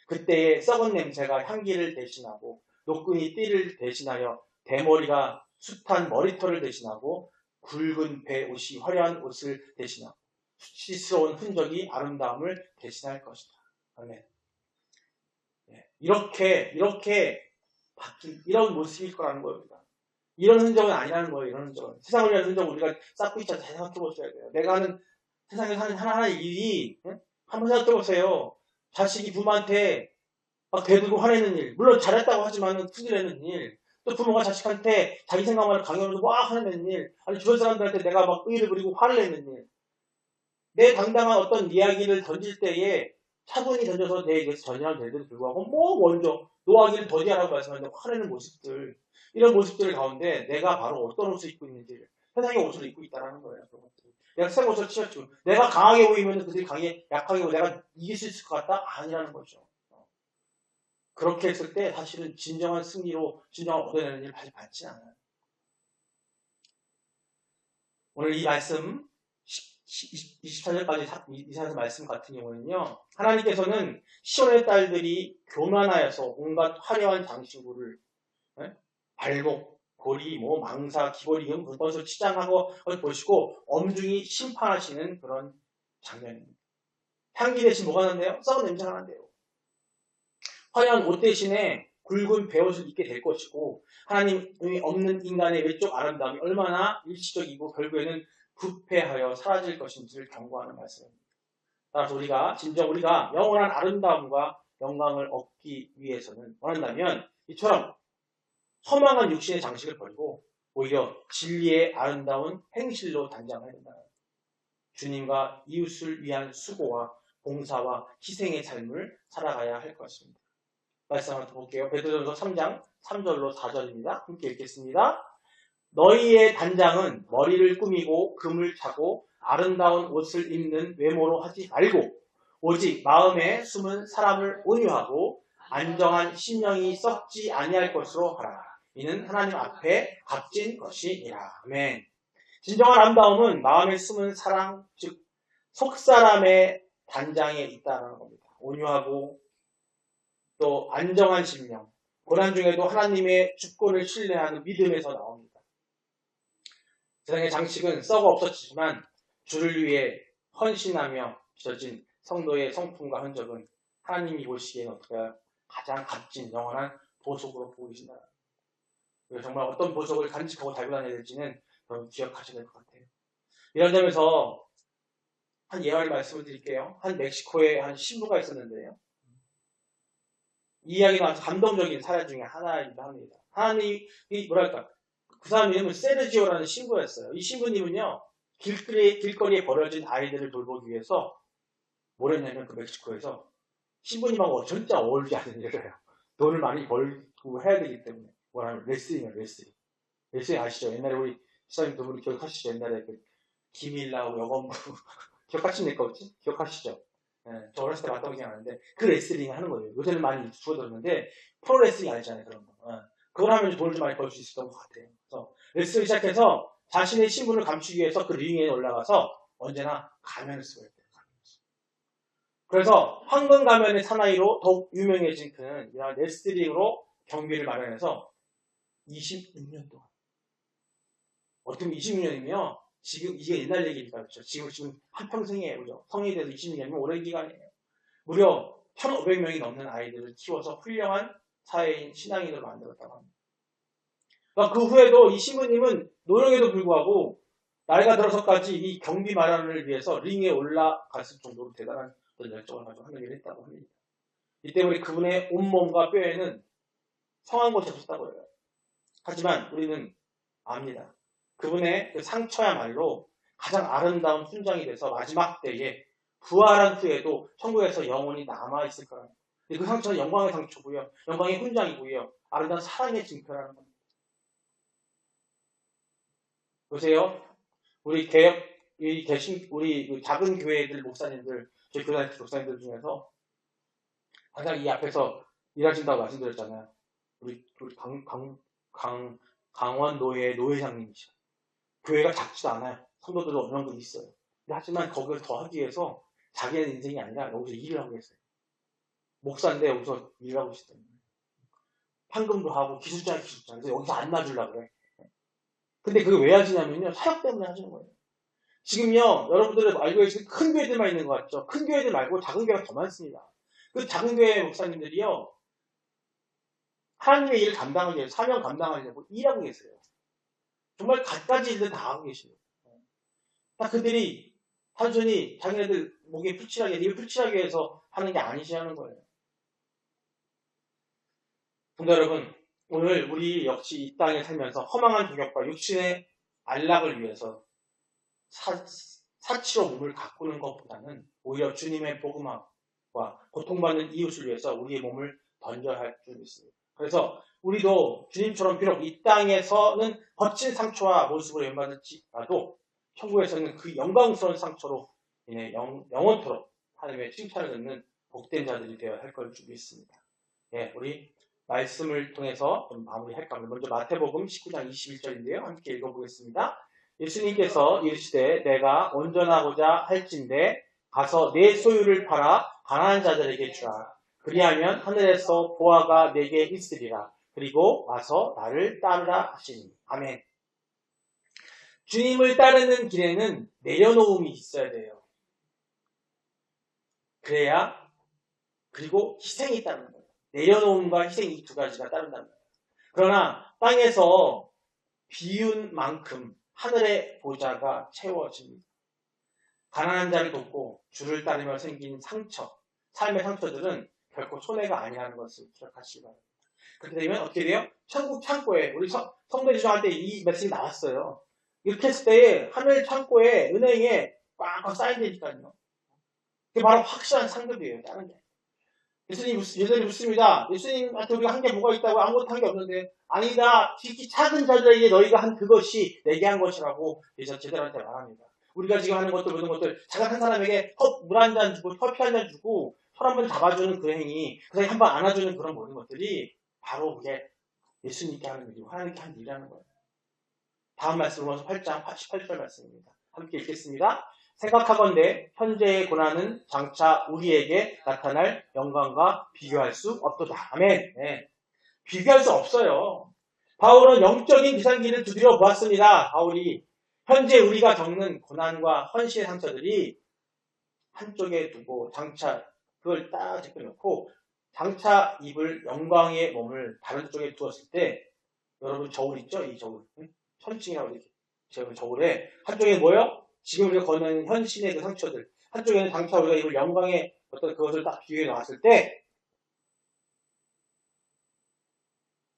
그때에 썩은 냄새가 향기를 대신하고 노끈이 띠를 대신하여 대머리가 숱한 머리털을 대신하고 굵은 배 옷이 화려한 옷을 대신하고 수치스러운 흔적이 아름다움을 대신할 것이다. 아멘. 이렇게 바뀐 이런 모습일 거라는 겁니다. 이런 흔적은 아니라는 거예요. 이런 흔적은 세상을 위한 흔적을 우리가 쌓고 있지 않다 생각해 보셔야 돼요. 내가 하는 세상에서 하는 하나하나의 일이 한번 생각해 보세요. 자식이 부모한테 막 대들고 화내는 일, 물론 잘했다고 하지만 큰일 내는 일, 또 부모가 자식한테 자기 생각만 강요하면서 막 화내는 일, 아니 주변 사람들한테 내가 막 의의를 부리고 화를 내는 일, 내 당당한 어떤 이야기를 던질 때에 차분히 던져서 내 얘기에서 전이하면 되는데도 불구하고 먼저 노하기를 더디하라고 말씀하는데 화내는 모습들, 이런 모습들 가운데 내가 바로 어떤 옷을 입고 있는지, 세상의 옷을 입고 있다는 거예요. 내가 새 옷을 치웠죠. 내가 강하게 보이면 그들이 약하게 보이고 내가 이길 수 있을 것 같다? 아니라는 거죠. 그렇게 했을 때 사실은 진정한 승리로 진정한 얻어내는 일을 받지 않아요. 오늘 이 말씀 24절까지 이사야서 말씀 같은 경우는요. 하나님께서는 시온의 딸들이 교만하여서 온갖 화려한 장신구를 발목, 고리, 망사, 귀걸이, 그것을 치장하고 보시고 엄중히 심판하시는 그런 장면입니다. 향기 대신 뭐가 난대요? 썩은 냄새가 난대요. 화려한 옷 대신에 굵은 베옷을 입게 될 것이고 하나님이 없는 인간의 외적 아름다움이 얼마나 일시적이고 결국에는 부패하여 사라질 것인지를 경고하는 말씀입니다. 따라서 우리가 영원한 아름다움과 영광을 얻기 위해서는 원한다면 이처럼 허망한 육신의 장식을 버리고 오히려 진리의 아름다운 행실로 단장해야 된다. 주님과 이웃을 위한 수고와 봉사와 희생의 삶을 살아가야 할 것입니다. 말씀 한번 볼게요. 베드로전서 3장 3절로 4절입니다. 함께 읽겠습니다. 너희의 단장은 머리를 꾸미고 금을 차고 아름다운 옷을 입는 외모로 하지 말고 오직 마음에 숨은 사람을 온유하고 안정한 심령이 썩지 아니할 것으로 하라. 이는 하나님 앞에 값진 것이니라. 아멘. 진정한 아름다움은 마음에 숨은 사랑, 즉 속사람의 단장에 있다는 겁니다. 온유하고 또 안정한 심령, 고난 중에도 하나님의 주권을 신뢰하는 믿음에서 나옵니다. 세상의 장식은 썩어 없어지지만 주를 위해 헌신하며 빚어진 성도의 성품과 흔적은 하나님이 보시기에는 어떻게 가장 값진 영원한 보석으로 보이신다. 그래서 정말 어떤 보석을 간직하고 달고 다녀야 될지는 여러분 기억하셔야 될 것 같아요. 이런 점에서 한 예화를 말씀을 드릴게요. 한 멕시코에 한 신부가 있었는데요. 이 이야기가 아주 감동적인 사례 중에 하나이기도 합니다. 하나님이 그 사람 이름은 세르지오라는 신부였어요. 이 신부님은요, 길거리에 버려진 아이들을 돌보기 위해서 뭘 했냐면 그 멕시코에서 신부님하고 진짜 어울리지 않는 일을 해요. 돈을 많이 벌고 해야 되기 때문에. 뭐라면 레슬링이에요, 레슬링. 레슬링 아시죠? 옛날에 우리 시사님 두 분 기억하시죠? 옛날에 그 김일라하고 여건부 기억하십니까? 혹시? 기억하시죠? 네, 저 어렸을 때 봤던 게 기억나는데 그 레슬링을 하는 거예요. 요새는 많이 줄어들었는데 프로레슬링 아니잖아요, 그런 거. 그걸 하면 돈을 좀 많이 벌 수 있었던 것 같아요. 그래서 레슬링 시작해서 자신의 신분을 감추기 위해서 그 링에 올라가서 언제나 가면을 쓰고 있대요. 그래서 황금 가면의 사나이로 더욱 유명해진 그는 이런 레슬링으로 경비를 마련해서 26년 동안. 어떻게 보면 26년이면 지금 이게 옛날 얘기니까 그렇죠. 지금 한평생이에요. 그죠? 성인이 돼서 26년이면 오랜 기간이에요. 무려 1,500명이 넘는 아이들을 키워서 훌륭한 사회인 신앙인으로 만들었다고 합니다. 그러니까 그 후에도 이 신부님은 노령에도 불구하고 나이가 들어서까지 이 경비 마련을 위해서 링에 올라갔을 정도로 대단한 열정을 가지고 하는 일을 했다고 합니다. 이 때문에 그분의 온몸과 뼈에는 성한 곳이 없었다고 해요. 하지만 우리는 압니다. 그분의 그 상처야말로 가장 아름다운 훈장이 돼서 마지막 때에 부활한 후에도 천국에서 영원히 남아있을 거라는 거예요. 그 상처는 영광의 상처고요. 영광의 훈장이고요. 아름다운 사랑의 증표라는 겁니다. 보세요. 우리 우리 작은 교회들 목사님들, 저희 교회 목사님들 중에서 항상 이 앞에서 일하신다고 말씀드렸잖아요. 우리 강원노회 노회장님이시죠. 교회가 작지도 않아요. 성도들도 어느 정도 있어요. 하지만 거기를 더 하기 위해서 자기의 인생이 아니라 여기서 일을 하고 있어요. 목사인데 여기서 일을 하고 있어요. 판금도 하고 기술자. 그래서 여기서 안 놔주려고 그래. 근데 그게 왜 하시냐면요. 사역 때문에 하시는 거예요. 지금요. 여러분들 알고 계시는 큰 교회들만 있는 것 같죠. 큰 교회들 말고 작은 교회가 더 많습니다. 그 작은 교회 목사님들이요. 하나님의 일을 감당하기 위해서 사명 감당하려고 일하고 계세요. 정말 갖가지 일들 다 하고 계시네요. 다 그들이 단순히 자기네들 목에 풀칠하게, 입을 풀칠하기 위해서 하는 게 아니시라는 거예요. 성도 여러분, 오늘 우리 역시 이 땅에 살면서 허망한 동역과 육신의 안락을 위해서 사치로 몸을 가꾸는 것보다는 오히려 주님의 복음과 고통받는 이웃을 위해서 우리의 몸을 던져야 할 줄 믿습니다. 그래서 우리도 주님처럼 비록 이 땅에서는 거친 상처와 모습으로 연받을지라도 천국에서는 그 영광스러운 상처로 인해 영원토록 하나님의 칭찬을 듣는 복된 자들이 되어야 할 걸 줄 믿습니다. 예, 우리 말씀을 통해서 좀 마무리할까 합니다. 먼저 마태복음 19장 21절인데요. 함께 읽어보겠습니다. 예수님께서 이르시되 내가 온전하고자 할진대 가서 내 소유를 팔아 가난한 자들에게 주라. 그리하면 하늘에서 보화가 내게 있으리라. 그리고 와서 나를 따르라 하시니. 아멘. 주님을 따르는 길에는 내려놓음이 있어야 돼요. 그래야, 그리고 희생이 있다는 거예요. 내려놓음과 희생이 이 두 가지가 따른다는 거예요. 그러나 땅에서 비운 만큼 하늘의 보좌가 채워집니다. 가난한 자를 돕고 주를 따르며 생긴 상처, 삶의 상처들은 결코 손해가 아니라는 것을 기억하시기 바랍니다. 그렇게 되면 어떻게 돼요? 천국 창고에, 우리 성도 지정할 때 이 메시지 나왔어요. 이렇게 했을 때 하늘 창고에, 은행에 꽉꽉 쌓인다니까요. 그게 바로 확실한 상급이에요. 다른 게. 예수님이 묻습니다. 예수님한테 우리가 한 게 뭐가 있다고? 아무것도 한 게 없는데. 아니다. 특히 작은 자들에게 너희가 한 그것이 내게 한 것이라고 제자들한테 말합니다. 우리가 지금 하는 것들, 모든 것들, 작은 한 사람에게 물 한 잔 주고, 커피 한 잔 주고, 손 한 번 잡아주는 그 행위, 그 사람이 한 번 안아주는 그런 모든 것들이 바로 그게 예수님께 하는 일이고, 하나님께 하는 일이라는 거예요. 다음 말씀, 로마서 8장 18절 말씀입니다. 함께 읽겠습니다. 생각하건대 현재의 고난은 장차 우리에게 나타날 영광과 비교할 수 없도다. 아멘. 네. 비교할 수 없어요. 바울은 영적인 비상기를 두드려 보았습니다. 바울이 현재 우리가 겪는 고난과 헌신의 상처들이 한쪽에 두고 장차 그걸 딱 제껴놓고 장차 입을 영광의 몸을 다른 쪽에 두었을 때 여러분 저울 있죠? 이 저울. 천칭이라고 이렇게 제가 저울에 한쪽에 뭐요? 지금 우리가 걷는 현신의 그 상처들, 한쪽에는 장차 우리가 입을 영광의 어떤 그것을 딱 비교해 나왔을 때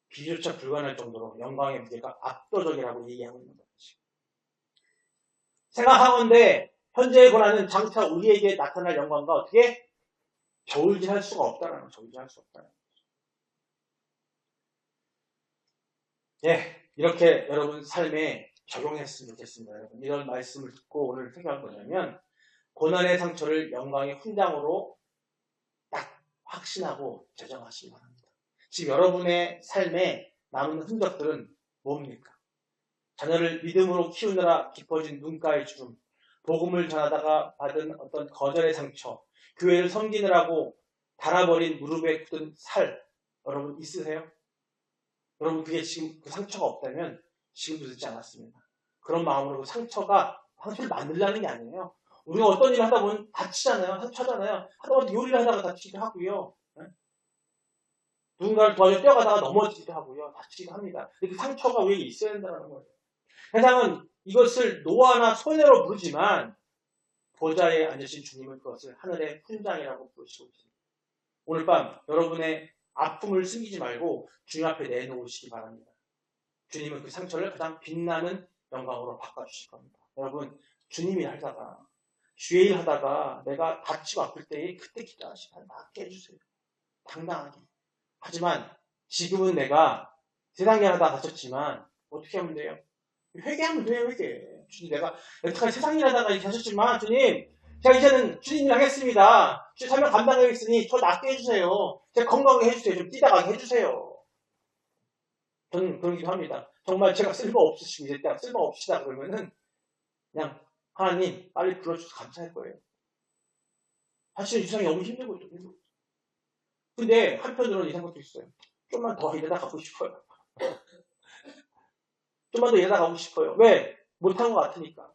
비교조차 불가능할 정도로 영광의 무게가 압도적이라고 얘기하고 있는 거죠. 생각하건대 현재의 고난은 장차 우리에게 나타날 영광과 어떻게 저울질할 수가 없다는 거죠. 저울질할 수 없다는 거죠. 예, 이렇게 여러분 삶에 적용했으면 좋겠습니다. 여러분. 이런 말씀을 듣고 오늘 생각한 거냐면 고난의 상처를 영광의 훈장으로 딱 확신하고 제정하시기 바랍니다. 지금 여러분의 삶에 남은 흔적들은 뭡니까? 자녀를 믿음으로 키우느라 깊어진 눈가의 주름, 복음을 전하다가 받은 어떤 거절의 상처, 교회를 섬기느라고 달아버린 무릎에 굳은 살, 여러분 있으세요? 여러분 그게 지금 그 상처가 없다면 지금도 늦지 않았습니다. 그런 마음으로 그 상처를 만들려는 게 아니에요. 우리가 어떤 일을 하다 보면 다치잖아요. 상처잖아요. 하다 보면 요리를 하다가 다치기도 하고요. 네? 누군가를 도와줘 뛰어가다가 넘어지기도 하고요. 다치기도 합니다. 그 상처가 우리에게 있어야 된다는 거예요. 세상은 이것을 노화나 손해로 부르지만 보좌에 앉으신 주님은 그것을 하늘의 훈장이라고 부르시고 있습니다. 오늘 밤 여러분의 아픔을 숨기지 말고 주님 앞에 내놓으시기 바랍니다. 주님은 그 상처를 가장 빛나는 영광으로 바꿔주실 겁니다. 여러분 주님이 하다가 주의 일 하다가 내가 다치고 아플 때에 그때 기도하시면 낫게 해주세요. 당당하게. 하지만 지금은 내가 세상 일 하다가 다쳤지만 어떻게 하면 돼요? 회개하면 돼요. 회개. 주님 내가 여태까지 세상 일 하다가 이렇게 하셨지만 주님 제가 이제는 주님 일 하겠습니다. 주님 사명 감당하겠으니 저 낫게 해주세요. 제가 건강하게 해주세요. 좀 뛰다가게 해주세요. 저는 그런 기도 합니다. 정말 제가 쓸모없으시고 이제 딱 쓸모없으시다 그러면은 그냥 하나님 빨리 불러주셔서 감사할 거예요. 사실 이 세상이 너무 힘들고 좀 힘들고. 근데 한편으로는 이 생각도 있어요. 좀만 더 일하다 가고 싶어요. 좀만 더 일하다 가고 싶어요. 왜? 못한 것 같으니까.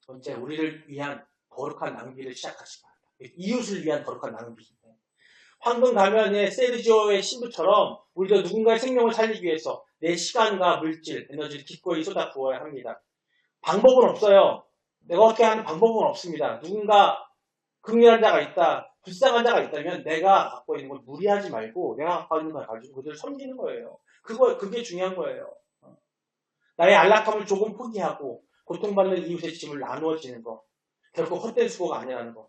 번째, 우리를 위한 거룩한 낭비를 시작하시기 바랍니다. 이웃을 위한 거룩한 낭비. 황금 가면의 세르지오의 신부처럼 우리도 누군가의 생명을 살리기 위해서 내 시간과 물질, 에너지를 기꺼이 쏟아 부어야 합니다. 방법은 없어요. 내가 어떻게 하는 방법은 없습니다. 누군가 긍휼한 자가 있다. 불쌍한 자가 있다면 내가 갖고 있는 걸 무리하지 말고 내가 갖고 있는 걸 가지고 그들을 섬기는 거예요. 그게 중요한 거예요. 나의 안락함을 조금 포기하고 고통받는 이웃의 짐을 나누어지는 거. 결코 헛된 수고가 아니라는 거.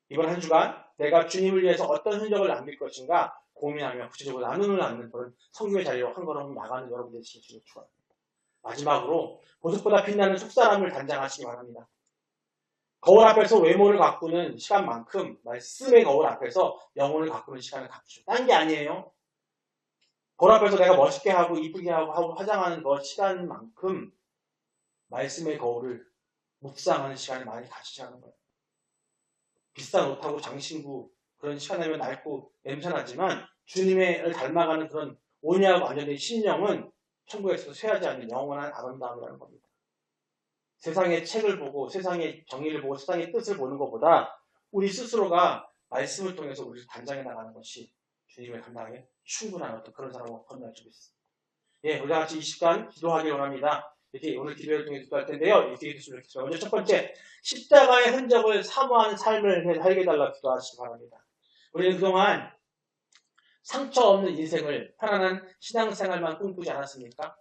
이번 한 주간 내가 주님을 위해서 어떤 흔적을 남길 것인가 고민하며 구체적으로 나누는 않는 그런 성교의 자리로 한 걸음 나가는 여러분들이 되시길 축원합니다. 마지막으로 보석보다 빛나는 속사람을 단장하시기 바랍니다. 거울 앞에서 외모를 가꾸는 시간만큼 말씀의 거울 앞에서 영혼을 가꾸는 시간을 갖추죠. 딴 게 아니에요. 거울 앞에서 내가 멋있게 하고 이쁘게 하고 화장하는 그 시간만큼 말씀의 거울을 묵상하는 시간을 많이 가지자는 거예요. 비싼 옷하고 장신구 그런 시간 내면 낡고 냄새나지만 주님을 닮아가는 그런 온유하고 안전된 심령은 천국에서 쇠하지 않는 영원한 아름다움이라는 겁니다. 세상의 책을 보고 세상의 정의를 보고 세상의 뜻을 보는 것보다 우리 스스로가 말씀을 통해서 우리를 단장해 나가는 것이 주님의 감당에 충분한 어떤 그런 사람으로 건너갈 수 있습니다. 예, 우리 같이 이 시간 기도하기 원합니다. 이렇게 오늘 기도를 통해 기도할 텐데요. 이렇게 기도했으면 좋겠습니다. 먼저 첫 번째, 십자가의 흔적을 사모하는 삶을 살게 달라 기도하시기 바랍니다. 우리는 그동안 상처 없는 인생을 편안한 신앙생활만 꿈꾸지 않았습니까?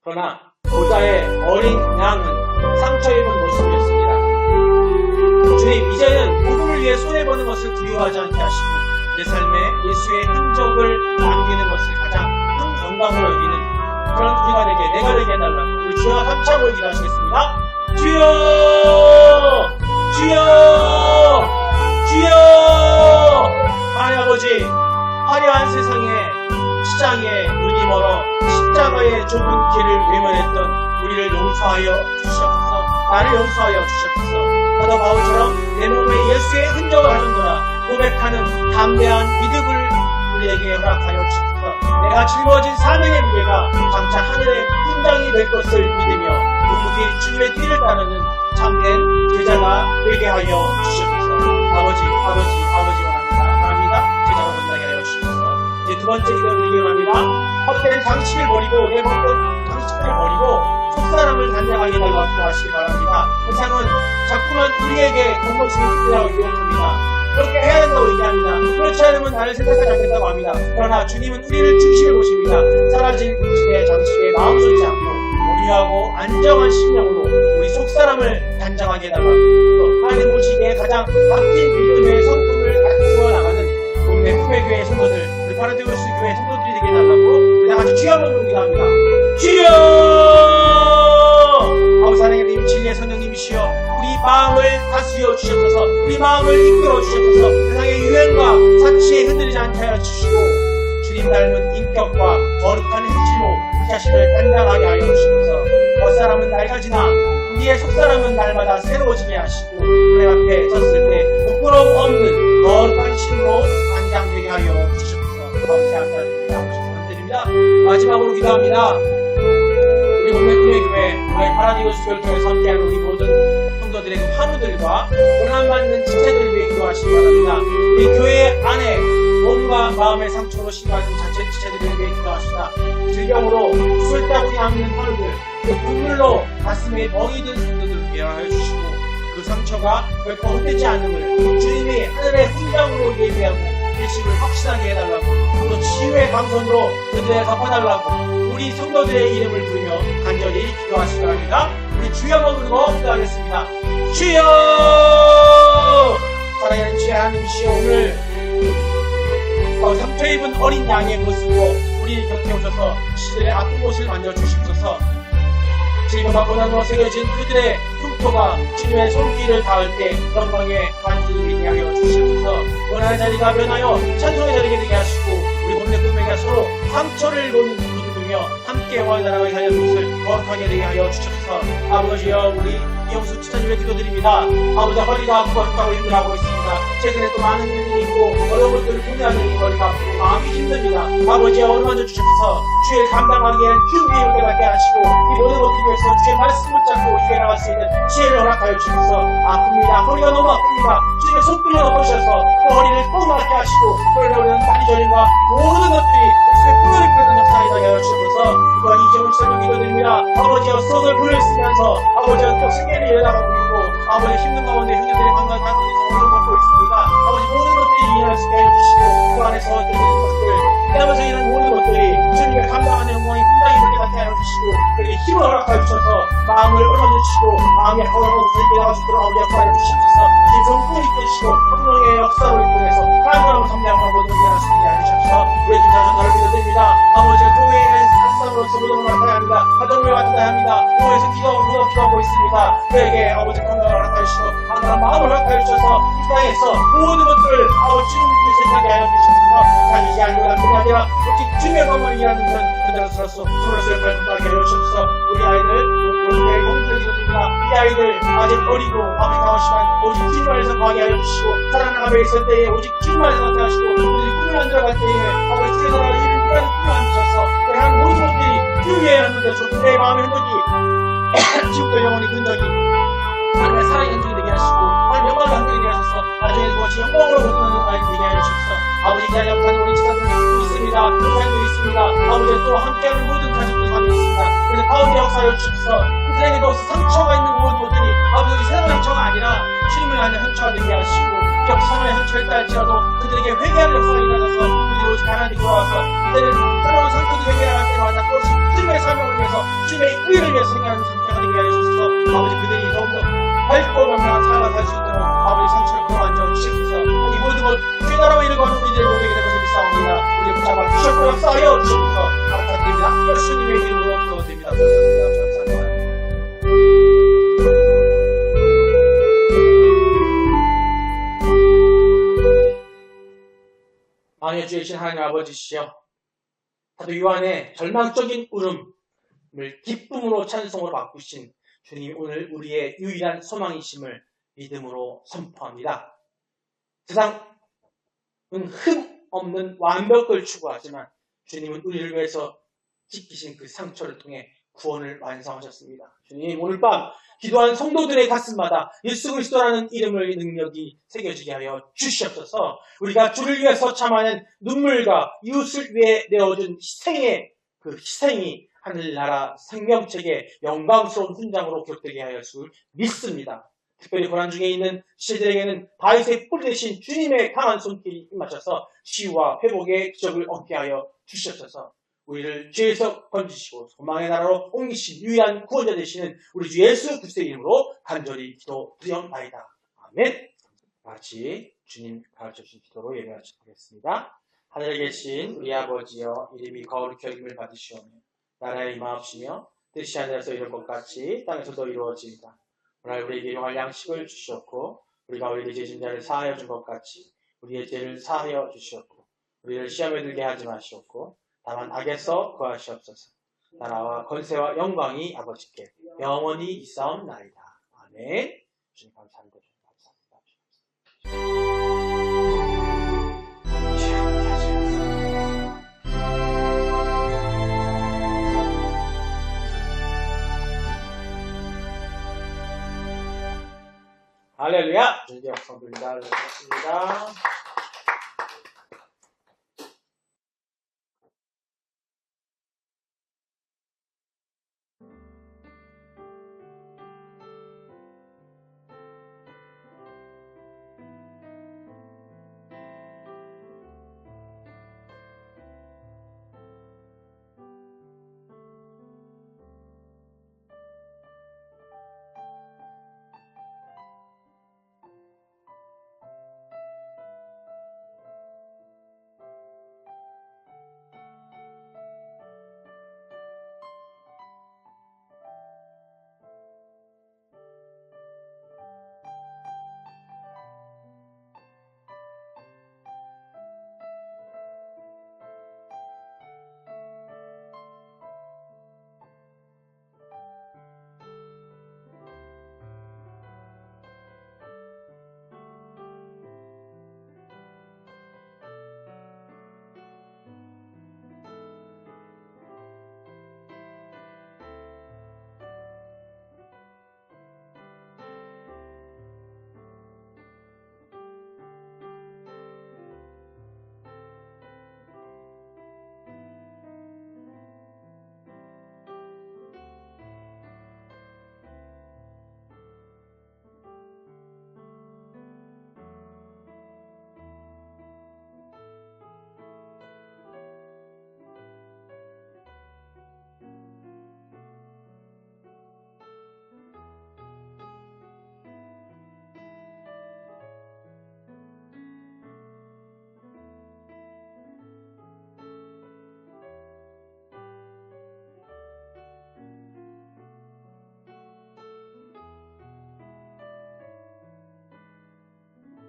그러나 보좌의 어린 양은 상처 입은 모습이었습니다. 주님, 이제는 복음을 위해 손해보는 것을 두려워하지 않게 하시고 내 삶에 예수의 흔적을 남기는 것을 가장 큰 영광으로 여기는 그런 우리가 내가 되게 해달라고 우리 주여 함께 하고 기도하시겠습니다. 주여! 주여! 주여! 하나님 아버지, 화려한 세상에 시장에 눈이 멀어 십자가의 좁은 길을 외면했던 우리를 용서하여 주시옵소서. 나를 용서하여 주시옵소서. 사도 바울처럼 내 몸에 예수의 흔적을 하는구나 고백하는 담대한 믿음을 우리에게 허락하여 주시옵소서. 내가 짊어진 사명의 무게가 장차 하늘의 훈장이 될 것을 믿으며 묵묵히 주님의 뒤를 따르는 참된 제자가 되게 하여 주시옵소서. 아버지 원합니다. 제자가 된다게 하여 주시옵소서. 이제 두 번째 기도를 드리겠습니다. 헛된 장식을 버리고 내 헛된 장식을 버리고 속사람을 단장하게 달라고 기도하시기 바랍니다. 세상은 자꾸만 우리에게 공고심을 부끄러워 유혹합니다. 그렇게 해야 된다고 얘기합니다. 그렇지 않으면 나를 생각하지 않겠다고 합니다. 그러나 주님은 우리를 중심에 보십니다. 사라진 음식의 장식에 마음 쏟지 않고 온유하고 안정한 심령으로 우리 속사람을 단장하게 해달라고 하나님 보시기에 가장 바뀐 믿음의 성품을 갖추어 나가는 동네 후배교회 성도들 우리 파라디오스 교회 성도들이 되게 해달라고 우리 다같이 주여 한번 기도합니다. 주여! 아버지 하나님 진리의 성령님이시여 우리 마음을 다스려 주시옵소서. 우리 마음을 이끌어 주시옵소서. 세상의 유행과 사치에 흔들리지 않게 하여 주시고 주님 닮은 인격과 거룩한 행실로 우리 자신을 단단하게 하여 주시옵소서. 겉사람은 낡아지나 우리의 속사람은 날마다 새로워지게 하시고 우리 앞에 섰을 때 부끄러움 없는 거룩한 신으로 단장되게 하여 주시옵소서. 아버지 감사드립니다. 마지막으로 기도합니다. 우리 동네교회 우리 파라디오스 교회를 통해서 함께하는 우리 모든 성도들의 그 환우들과 고난받는 지체들을 위해 기도하시기 바랍니다. 우리 교회 안에 몸과 마음의 상처로 심한 자체 지체들을 위해 기도하시다. 질병으로 술따구니 않는 환우들, 그 눈물로 가슴에 멍이 든 성도들을 위하여 주시고 그 상처가 결코 헛되지 않음을 주님이 하늘의 훈장으로 예비하고 일심을 확신하게 해달라고 또 치유의 감선으로 그들에 갚아달라고 우리 성도들의 이름을 부르며 간절히 기도하시기 바랍니다. 우리 주여 한번 부르고 기도하겠습니다. 주여! 사랑하는 주의 하나님이시여 오늘 상처 입은 어린 양의 모습으로 우리 곁에 오셔서 시들의 아픈 곳을 만져주시옵소서. 질병과 고난으로 새겨진 그들의 흉터가 주님의 손길을 닿을 때 영광의 반지를 되게 하여 주시옵소서. 원하는 자리가 변하여 찬송의 자리가 되게 하시고 우리 몸의 꿈에게 서로 상처를 입으며 함께 영원히 나라가 하여 것을 거룩하게 되게 하여 주시옵소서. 아버지여 우리 이영수 지사님의 기도드립니다. 아버지 허리가 아프고 힘들고 힘들어하고 있습니다. 최근에 또 많은 일들이 있고 어려운 것들을 공유하는 허리가 아프고 마음이 힘듭니다. 아버지여 어루만져 주셔서 주의 감당하기에는 큰 비용을 깨닫게 하시고 이 모든 것들 위해서 주의 말씀을 잡고 이겨나갈 수 있는 지혜를 허락하여 주셔서 아픕니다. 허리가 너무 아픕니다. 주님의 손길을 얻으셔서 그 허리를 꼭 낫게 하시고 허리를 오는 다리 저림과 모든 것들이 주의 풍요를 끄는 역사에 하여 주셔서 이번 이정훈 목사님 기도드립니다. 아버지여 수업을 보냈으면서 아버지여 또 생계를 이어나가고 있고 아버지 힘든 가운데 형제들의 건강을 다스리면서 오늘 먹고 있습니다. 아버지 모든 것들이 이해할 수 있게 해주시고 그 안에서 어떤 모든 것들 깨어서 이런 모든 것들이 주님의 감당하는 영광이 분명히 그렇게 나타내 주시고 그에게 힘을 허락하여 주셔서 마음을 얻어주시고 마음이 허락하고 그렇게 나갈 수 있도록 아버지 역할을 주시옵소서 성품을 이끌으시고 성령의 역사로 통해서 가능함을 성장하고 모든 일을 할 수 있게 해주셔서 우리 주 자녀를 믿어드립니다. 아버지가 교회의 사상으로서 모든 걸 맡아야 합니다. 가정을 맡아야 합니다. 교회에서 기도하고 있습니다. 그에게 아버지 건강을 허락하여 주시고 강한 마음을 허락하여 주셔서 이 땅에서 모든 것들을 아버지 주님께 생각하게 하여 주셔서 자기 알고가 뿐이 아니라 오직 주님의 법을 이해하는 그런 자로서 역할을 감당하게 하여 주셔서 우리 아이들 우리의 공들이 됩니다. 이 아이들 아직 어리고 아버지 나오시만 오직 주님 안에서 거하게 하여 주시고 살아나가며 있을 때에 오직 주님 안에서 나타나시고 우리 꿈을 안 들어갈 때에 아버지 주의 나라를 이루는 그런 꿈을 안 주셔서 그런 모든 것들이 주 위에 하는데서 내 마음의 행복이 지금부터 영원히 근적이 하나님의 사랑의 행복이 되게 하시고 하나님의 영광의 행복이 되게 하셔서 나중에 그것이 영광으로 거듭나는 아이들이 되게 하여 주셔서 아버지 이 자리에 못하는 우리 지사들도 있습니다. 교사님도 있습니다. 아버지 또 함께하는 모든 가족도 많이 있습니다. 그래서 가운데 역사를 주셔서 그들에게도 상처가 있는 모든 것들이 아버지 새로운 상처가 아니라 주님을 아는 상처가 되게 하시고 역사의 상처가 있다 할지라도 그들에게 회개하는 역사가 일어나서 그들이 오직 하나님 돌아와서 그들은 새로운 상처도 회개할 때마다 그것이 주님의 사명을 위해서 주님의 의를 위해서 생각하는 상처가 되게 하셔서 아버지 그들이 더욱더 밝고 명랑한 삶을 살 수 있도록 아버지 상처를 끌어안져 주시옵소서 이 모든 것 주의 나라와 이르고는 우리들의 모두에게 된 것을 믿사옵니다. 우리 붙잡아 주셨고 역사하여 주시옵소서 감사드립니다. 예수님의 이름으로 기도드립니다. 감사합니다. 만유의 주이신 하나님 아버지시여 사도 요한의 절망적인 울음을 기쁨으로 찬송으로 바꾸신 주님 오늘 우리의 유일한 소망이심을 믿음으로 선포합니다. 세상은 흠 없는 완벽을 추구하지만 주님은 우리를 위해서 지키신 그 상처를 통해 구원을 완성하셨습니다. 주님 오늘 밤 기도한 성도들의 가슴마다 예수 그리스도라는 이름의 능력이 새겨지게 하여 주시옵소서. 우리가 주를 위해서 참아낸 눈물과 이웃을 위해 내어준 희생의 그 희생이 하늘나라 생명책의 영광스러운 훈장으로 기록되게 하여 줄 믿습니다. 특별히 고난 중에 있는 시대들에게는 다윗의 뿌리 대신 주님의 강한 손길이 임하셔서 치유와 회복의 기적을 얻게 하여 주시옵소서. 우리를 죄에서 건지시고 소망의 나라로 옮기신 유일한 구원자 되시는 우리 주 예수 그리스도의 이름으로 간절히 기도드리옵나이다. 아멘. 같이 주님 가르쳐주신 기도로 예배하도록 하겠습니다. 하늘에 계신 우리 아버지여 이름이 거룩히 여김을 받으시오며 나라의 임하옵시며 뜻이 하늘에서 이룬 것 같이 땅에서도 이루어집니다. 오늘 우리에게 일용할 양식을 주시옵고 우리가 우리에게 죄진 자를 사하여 준 것 같이 우리의 죄를 사하여 주시옵고 우리를 시험에 들게 하지 마시옵고 다만 악에서 구하시옵소서. 나라와 권세와 영광이 아버지께 영원히 있사옵나이다. 아멘. 주님 감사합니다. 할렐루야. 주님의 역성 돌리다.